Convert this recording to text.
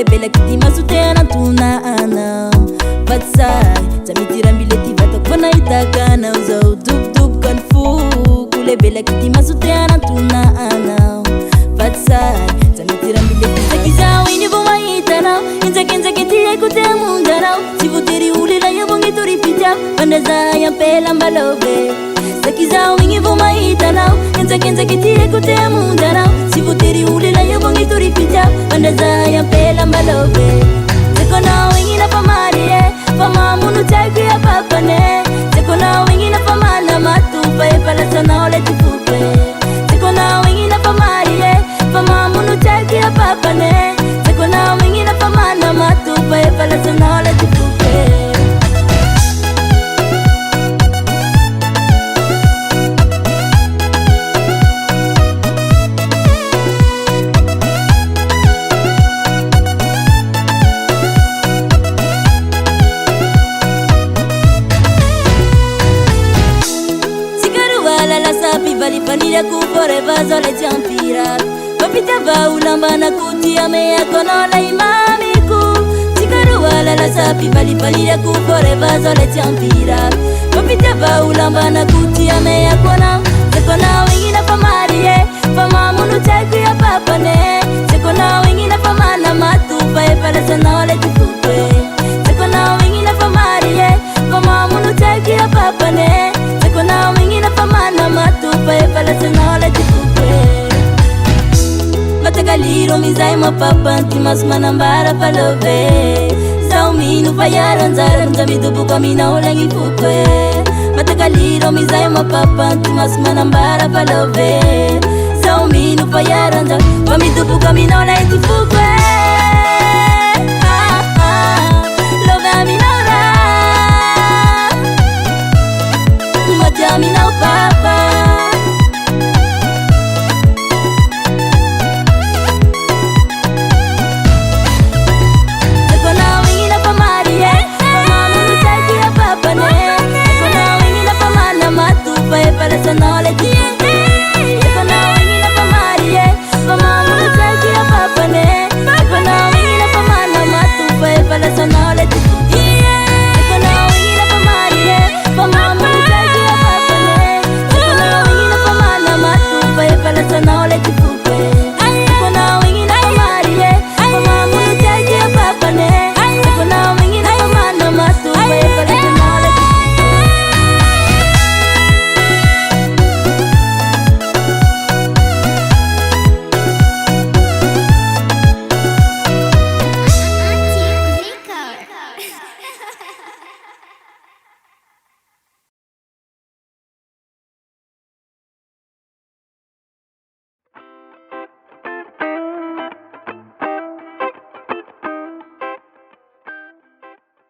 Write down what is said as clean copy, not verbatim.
bela kiti masutena tunaana Vatsai Tamitira bileti vatakwana itakana Uzau duk duk kanfu Kule bela kiti masutena tunaana Vatsai Tamitira bileti Zakizao inivuma itana Inza kiti ekute mundana Sivutiri ulila yabongi turipita Pandaza ya pela mbalove Zakizao inivuma itana Inza kiti ekute mundana Sivutiri ulila yabongi turipita Pandaza ya pela mbalove Sekona wingina pamarie Fama munu tagi ya papane Sekona wingina pamana matupa Epala sana ole tifupe Sekona wingina pamarie Fama munu tagi ya papane Sekona wingina pamana matupa Epala sana ole tifupe La sapi vali panira ku forever zole champira Papita va ulambana kutia mea konola imami ku Sikaru wala la sapi vali panira ku forever zole champira Papita va ulambana kutia mea kona Sekona wingina pamarie Fama munu tagi ya papane Sekona wingina pamana matupa Epala sana ole tifupe Sekona wingina pamarie Fama munu tagi ya papane Sekona wingina pamana matupa Epala sana ole tifupe Matagaliro mizai mapapa Timas manambara palove Zauminu fayara nzara Nzamidubu kamina ulengi fukwe Matagaliro mizai mapapa Timas manambara palove Zauminu fayara nzara Nzamidubu kamina ulengi fukwe